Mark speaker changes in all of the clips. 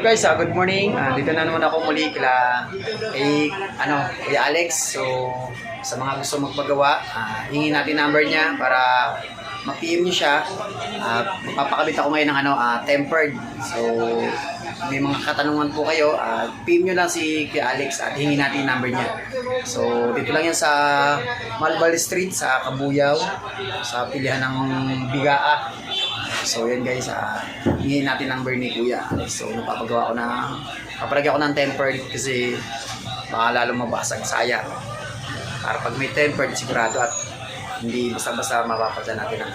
Speaker 1: Guys, good morning. Dito na naman ako muli Kuya Alex. So, sa mga gusto magpagawa, hingin natin number niya para ma-PM niyo siya. Magpapakabit ako ngayon ng tempered. So, may mga katanungan po kayo, PM niyo lang si Kuya Alex at hingin natin number niya. So, dito lang yan sa Malbal Street sa Kabuyaw, sa pilihan ng Bigaa. So yan guys, hingin natin number ni Kuya. So napapagawa ko papalagyan ko ng tempered kasi baka lalo mabasag, sayang. Para pag may tempered sigurado at hindi basta-basta mapapagdan natin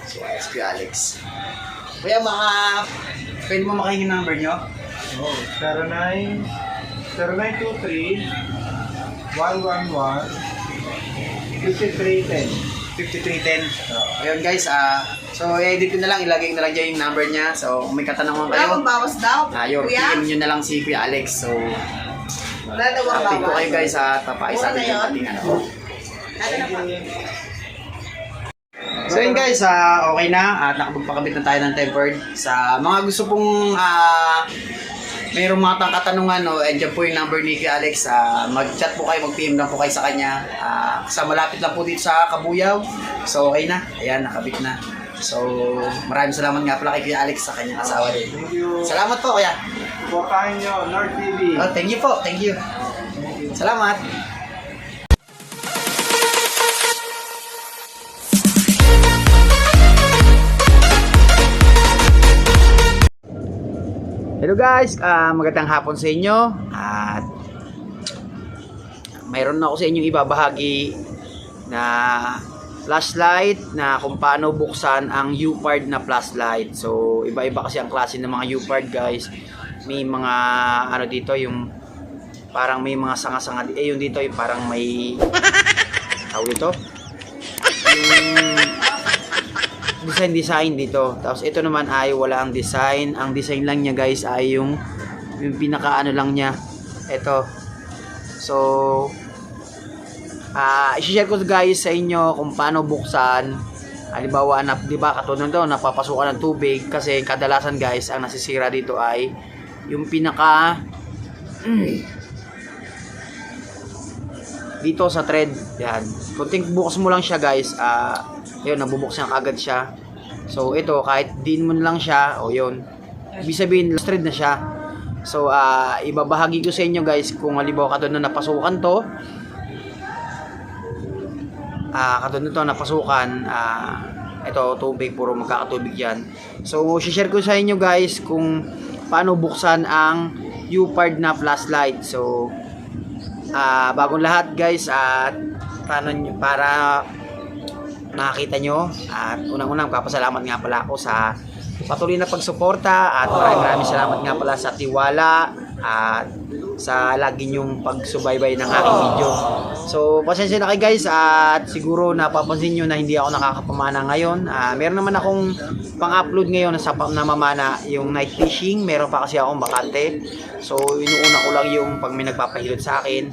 Speaker 1: So ayos Kuya Alex. Kuya, pwede mo makahingi number nyo?
Speaker 2: Oh, 0923 111 5310.
Speaker 1: 5310. Ayun guys, so i-edit ko na lang, ilagay ko na lang dyan yung number niya. So kung may katanungan kayo,
Speaker 3: bawas daw.
Speaker 1: Ayun, PM nyo na lang si Kuya Alex. So update ko kayo guys at papaisa natin yung ating So yun guys, okay na at nakapagpakabit na tayo ng tempered. Sa mga gusto pong mayroong mga katanungan, andyan po yung number ni Kuya Alex. Mag-chat po kayo, mag-PM lang po kayo sa kanya. Sa malapit lang po dito sa Kabuyaw. So okay na, ayan, nakabit na. So maraming salamat nga pala kay Kuya Alex sa kanyang asawa din. Salamat po Kuya.
Speaker 2: Suportahan nyo, Nord TV.
Speaker 1: Thank you po, thank you. Salamat. Hello guys, magandang hapon sa inyo at mayroon na ako sa inyong ibabahagi na flashlight na kung paano buksan ang U-Part na flashlight. So iba-iba kasi ang klase ng mga U-Part guys. May mga dito yung parang may mga sanga-sanga yung dito yung parang may tawag dito yung design dito. Tapos ito naman ay wala ang design. Ang design lang niya guys ay yung pinaka lang niya. Ito. So i-share ko guys sa inyo kung paano buksan. Halimbawa, di ba katulad nito, napapasukan ng tubig kasi kadalasan guys ang nasisira dito ay yung pinaka dito sa thread. Yan. Kunting bukas mo lang siya guys, yun, nabubuksan agad siya. So ito, kahit din mo lang siya, yun, ibig sabihin last thread na siya. So ibabahagi ko sa inyo guys kung halimbawa katulad na napasukan to, katulad nito napasukan, ito tubig, puro magkakatubig yan. So share ko sa inyo guys kung paano buksan ang U-Part na flashlight. So bagong lahat guys, para makakita nyo, at unang-unang papasalamat nga pala ako sa patuloy na pagsuporta at maraming salamat nga pala sa tiwala at sa lagi nyong pagsubaybay ng aking video. So pasensya na kayo guys, at siguro napapansin nyo na hindi ako nakakapamana ngayon. Meron naman akong pang-upload ngayon na namamana yung night fishing. Meron pa kasi akong bakante, so inuuna ko lang yung pag may nagpapahilot sa akin.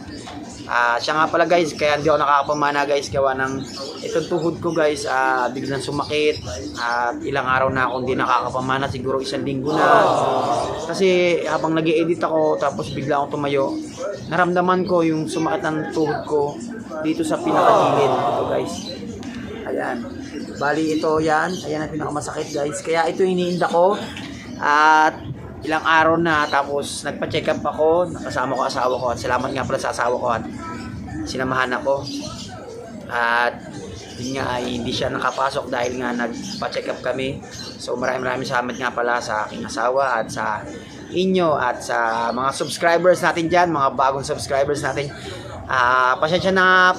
Speaker 1: Siya nga pala guys, kaya hindi ako nakakapamana guys, gawa ng itong tuhod ko guys, biglang sumakit at ilang araw na akong hindi nakakapamana, siguro 1 linggo na. Kasi habang nag-i-edit ako tapos bigla akong tumayo, naramdaman ko yung sumakit ng tuhod ko dito sa pinakagilid. Ito guys, ayan, bali ito, ayan ang pinakamasakit guys, kaya ito iniinda ko at ilang araw na. Tapos nagpa-check up ako, nakasama ko asawa ko, at salamat nga pala sa asawa ko at sinamahan ako. At yun nga ay hindi siya nakapasok dahil nga nagpa-check up kami. So maraming salamat nga pala sa aking asawa at sa inyo at sa mga subscribers natin dyan, mga bagong subscribers natin. Pasensya na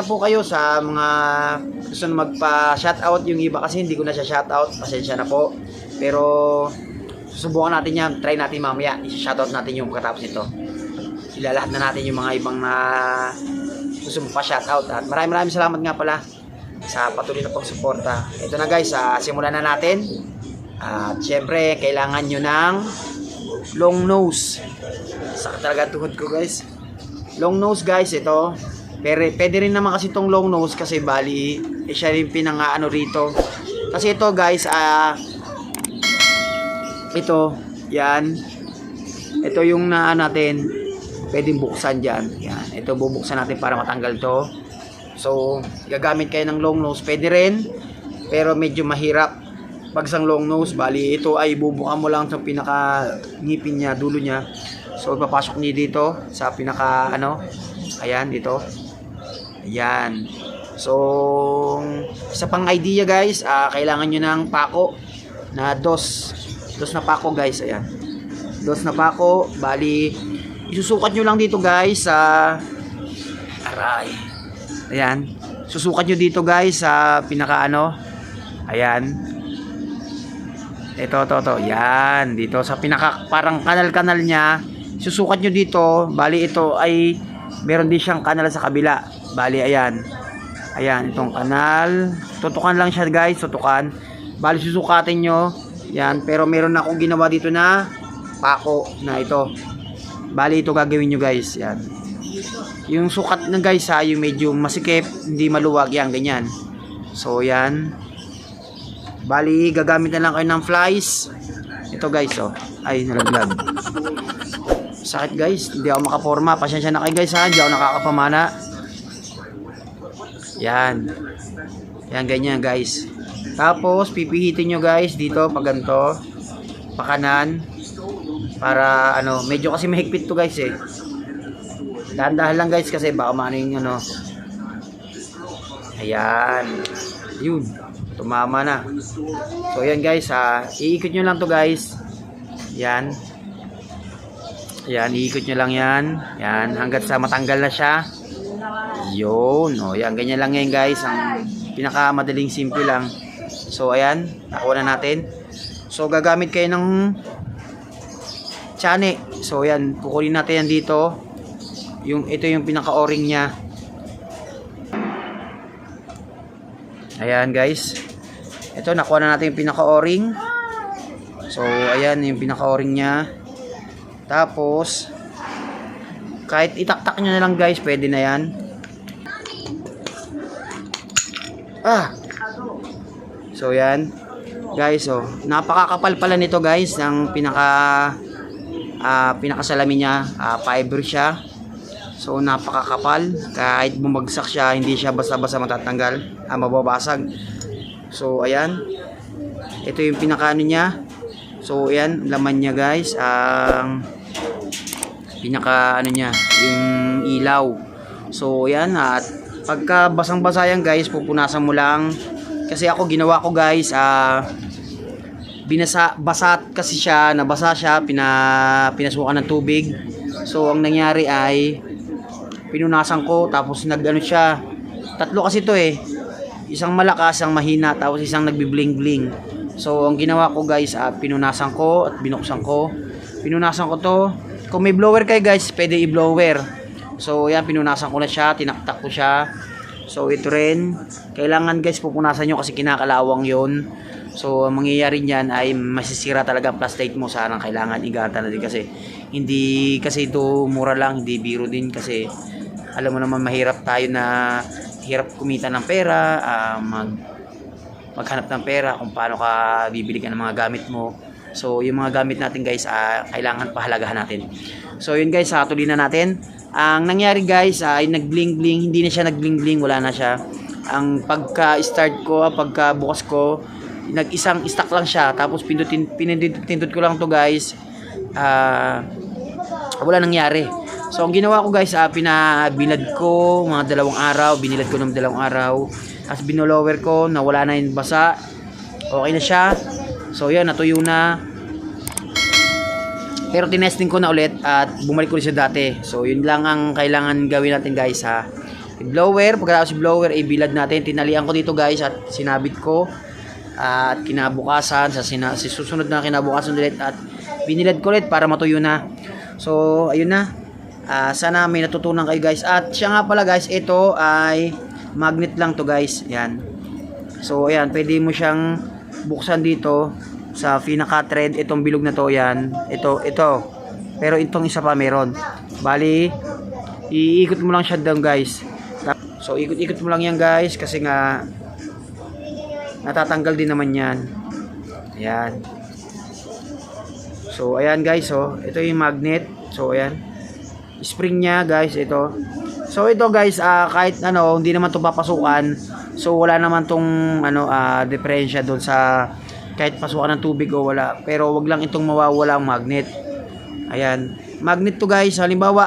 Speaker 1: po kayo sa mga gusto na magpa-shoutout. Yung iba kasi hindi ko na siya shoutout, pasensya na po. Pero susubukan natin yan, try natin mamaya, i-shoutout natin yung pagkatapos nito. Ilalahat na natin yung mga ibang na gusto mo pa shoutout. At maraming salamat nga pala sa patuloy na pagsuporta. Ito na guys, simulan na natin. At syempre, kailangan nyo ng long nose. Sakit talaga tuhod ko guys. Long nose guys, ito. Pero pwede rin naman kasi itong long nose kasi bali, siya rin pinang rito. Kasi ito guys, ito Yan. Ito yung natin, pwedeng buksan dyan. Yan. Ito bubuksan natin para matanggal to. So, gagamit kayo ng long nose. Pwede rin, pero medyo mahirap. Pag sang long nose, bali ito ay bubukan mo lang sa pinaka ngipin niya, dulo niya. So, ipapasok niyo dito sa pinaka ayan, dito. Ayan. So, isa pang idea guys, kailangan nyo ng pako na dos na pako guys. Ayan. Dos na pako, bali isusukat nyo lang dito guys sa aray. Ayan. Susukat nyo dito guys sa pinaka ayan. Ito. Yan. Dito sa pinaka parang kanal-kanal niya. Susukat nyo dito. Bali ito ay meron din siyang kanal sa kabila. Bali ayan. Ayan. Itong kanal. Tutukan lang siya guys. Tutukan. Bali susukatin nyo. Yan. Pero meron na akong ginawa dito na pako na ito. Bali ito gagawin nyo guys. Yan. Yung sukat na guys yung medyo masikip. Hindi maluwag. Yan. Ganyan. So yan. Bali, gagamit na lang kayo ng flies. Ito guys, ay nalaglag. Sakit guys, hindi ako makaporma. Pasensya na kayo guys hindi ako nakakapamana. Yan. Yan, ganyan guys. Tapos, pipihitin nyo guys dito, pag ganito. Pakanan. Para, medyo kasi mahigpit to guys Dahan-dahan lang guys kasi baka maano yung Ayan. Yun. Tumama na. So yan guys, iikot nyo lang to guys. Yan. Yan, iikot nyo lang yan. Yan, hanggat sa matanggal na siya. Yun. Yan, ganyan lang yan guys. Ang pinakamadaling simple lang. So ayan, nakuha na natin. So gagamit kayo ng tsane. So yan, kukunin natin yan dito. Ito yung pinaka-o-ring niya. Ayan guys. Ito, nakuha na natin yung pinaka-o-ring. So, ayan yung pinaka-o-ring niya. Tapos, kahit itaktak nyo na lang guys, pwede na yan. So, yan. Guys, napakakapal pala nito guys, ng pinakasalamin niya. Fiber siya. So, napakakapal. Kahit bumagsak siya, hindi siya basta-basta matatanggal. Mababasag. So, ayan. Ito yung pinakaano niya. So, ayan. Laman niya guys. Ang pinakaano niya. Yung ilaw. So, ayan. At pagka basang-basa yan guys, pupunasan mo lang. Kasi ako, ginawa ko guys. Basa kasi siya. Nabasa siya. Pinasukan ng tubig. So, ang nangyari ay pinunasan ko. Tapos, nag-ano siya. Tatlo kasi to Isang malakas, isang mahina, tapos isang nagbi-bling-bling. So, ang ginawa ko guys, pinunasan ko at binuksan ko. Pinunasan ko to. Kung may blower kayo guys, pwede i-blower. So, yan, pinunasan ko na siya, tinaktak ko siya. So, ito rin. Kailangan guys, pupunasan nyo kasi kinakalawang yon. So, ang mangyayari niyan ay masisira talaga ang plastic mo. Sana kailangan igatan na din kasi. Hindi kasi ito mura lang, hindi biro din kasi alam mo naman mahirap tayo na hirap kumita ng pera, maghanap ng pera kung paano ka bibili ka ng mga gamit mo. So, yung mga gamit natin guys, kailangan pahalagahan natin. So, yun guys, tuloy na natin. Ang nangyari guys, ay nag-bling-bling, hindi na siya nag-bling-bling, wala na siya. Ang pagka-start ko, pagka-bukas ko, nag-isang stack lang siya. Tapos, pinindot ko lang to guys. Wala nangyari. So, ang ginawa ko guys, binad ko mga 2 araw. Binilad ko ng 2 araw. As binolower ko, nawala na yung basa. Okay na siya. So, yan, natuyo na. Pero tinesting ko na ulit at bumalik ko rin siya dati. So, yun lang ang kailangan gawin natin guys blower, pagkatapos blower, bilad natin. Tinalian ko dito guys at sinabit ko. At kinabukasan, sa susunod na kinabukasan ulit at binilad ko ulit para matuyo na. So, ayun na. Sana may natutunan kayo guys. At siya nga pala guys, ito ay magnet lang to guys. Yan. So ayan, pwede mo siyang buksan dito sa pinaka-thread. Itong bilog na to, yan. Ito. Pero itong isa pa meron. Bali, iikot mo lang siya down guys. So ikot-ikot mo lang yan guys kasi nga natatanggal din naman yan. Ayan. So ayan guys, so ito yung magnet. So ayan. Spring niya guys, ito. So ito guys, kahit ano, hindi naman 'to papasukan. So wala naman tong diferensya doon sa kahit pasukan ng tubig o wala. Pero wag lang itong mawawala ang magnet. Ayan. Magnet to guys. Halimbawa,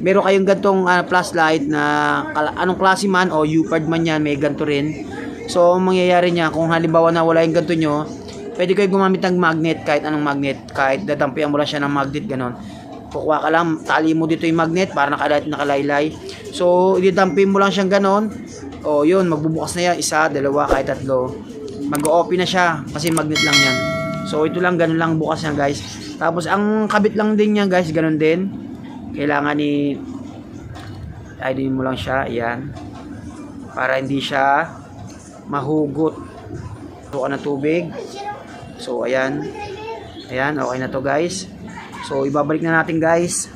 Speaker 1: meron kayong gantong flashlight na anong klase man o U-Pard man yan, may ganto rin. So ang mangyayari niya, kung halimbawa na wala yung ganto nyo, pwede kayo gumamit ng magnet, kahit anong magnet, kahit dadampian mo lang siya ng magnet, ganon. Kukuha ka lang, tali mo dito yung magnet para nakalaylay. So, ididampi mo lang siyang ganon. O, yun, magbubukas na yan. Isa, dalawa, kahit tatlo. Mag-o-open na siya kasi magnet lang yan. So, ito lang, ganon lang bukas yan guys. Tapos, ang kabit lang din yan guys, ganon din. Kailangan i-din mo lang siya, ayan. Para hindi siya mahugot. Tuka ng tubig. So, ayan. Ayan, okay na to guys. So, ibabalik na natin guys.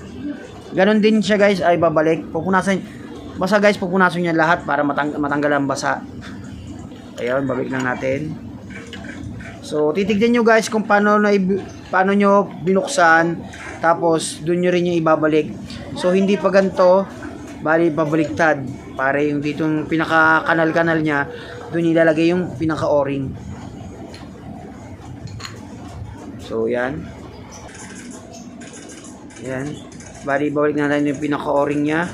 Speaker 1: Ganon din siya guys, ay babalik. Pupunasan, basta guys, pupunasan niya lahat para matanggal ang basa. Ayan, babalik lang natin. So, titignan nyo guys kung paano nyo binuksan. Tapos, dun nyo rin yung ibabalik. So, hindi pa ganito, bali babaliktad. Para yung ditong pinaka-kanal-kanal niya, dun ilalagay yung pinaka-o-ring. So, yan. Yan. Bali, balik natin yung pinaka-o-ring niya.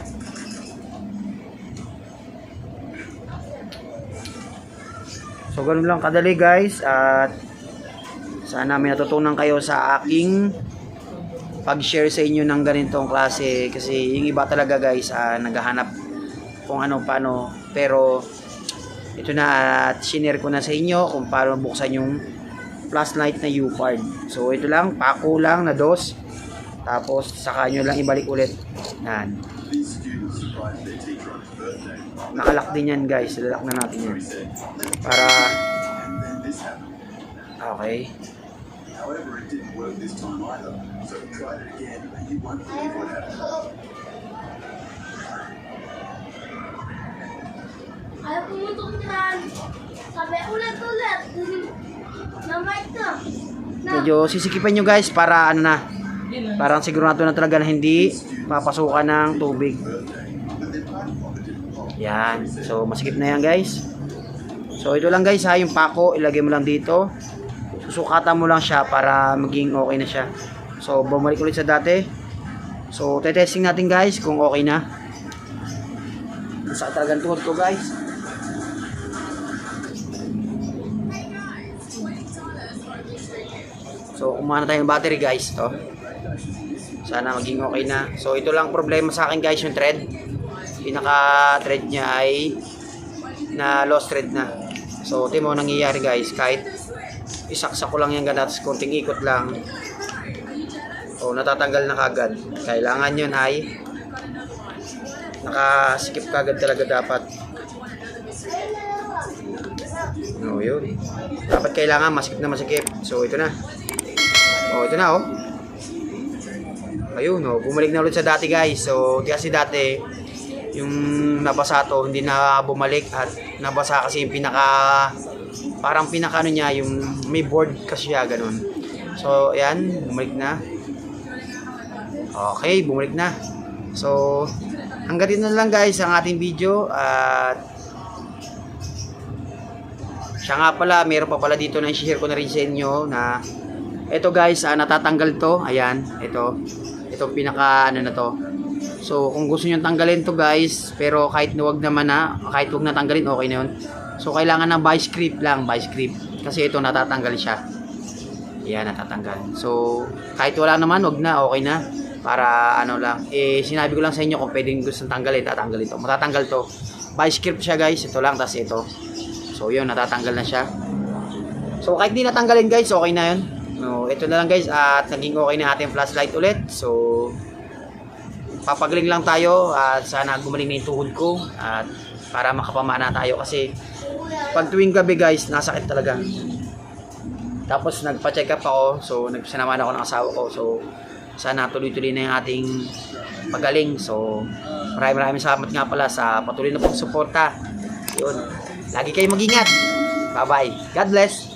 Speaker 1: So, ganun lang kadali guys. At sana may natutunan kayo sa aking pag-share sa inyo ng ganitong klase. Kasi yung iba talaga guys, naghahanap kung ano paano. Pero, ito na at shinare ko na sa inyo kung paano buksan yung flashlight na U-Pard. So, ito lang. Pako lang na dos. Tapos, saka nyo lang ibalik ulit. Yan. Nakalak din yan guys. Lalak na natin yan. Para okay.
Speaker 3: Ayaw pumutok dyan. Sabi ulit. Namay ka.
Speaker 1: Medyo sisikipan nyo guys para ano na. Parang sigurado na talaga na hindi papasukan ng tubig. Yan. So, masikip na yan guys. So, ito lang guys ha. Yung pako, ilagay mo lang dito. Susukatan mo lang siya para maging okay na siya. So, bumalik ulit sa dati. So, testing natin guys kung okay na. Sa talagang tuhod ko guys. So, kumana tayo ng battery guys. To. Sana maging okay na. So, ito lang problema sa akin guys, yung thread. Pinaka-thread niya ay na lost thread na. So, ito mo nangyayari guys. Kahit isaksak ko lang yung ganat, konting ikot lang. O, natatanggal na kagad. Kailangan yun ay nakaskip kagad talaga dapat. O, yun. Dapat kailangan masikip na masikip. So, ito na. O, ito na oh. Ayun, oh, bumalik na ulit sa dati guys. So, kasi dati, yung nabasa to, hindi na bumalik at nabasa kasi yung parang pinaka ano niya, yung may board kasi siya, ganun. So, ayan, bumalik na. Okay, bumalik na. So, hanggang dito na lang guys ang ating video. At siya nga pala, meron pa pala dito na i-share ko na rin sa inyo na ito guys, natatanggal to. Ayan, ito pinaka ano na to. So kung gusto niyo tanggalin to guys, pero kahit wag naman na, kahit wag na tanggalin, okay na yun. So kailangan ng vice grip lang, vice grip. Kasi ito natatanggal siya. Ayan, natatanggal. So kahit wala naman, wag na, okay na. Para ano lang, sinabi ko lang sa inyo kung pwedeng gusto tanggalin, tatanggalin to. Matatanggal to. Vice grip siya guys, ito lang, tas ito. So yun, natatanggal na siya. So kahit di natanggalin guys, okay na yun. No, ito na lang guys at naging okay na ating flashlight ulit. So papagaling lang tayo at sana gumaling na yung tuhod ko at para makapamana tayo kasi pag tuwing gabi guys nasakit talaga. Tapos nagpa-check up ako, so nagpasalamat ako ng asawa ko. So sana tuloy-tuloy na yung ating pagaling. So maraming salamat nga pala sa patuloy na pagsuporta. Yun. Lagi kayong mag-ingat. Bye-bye. God bless.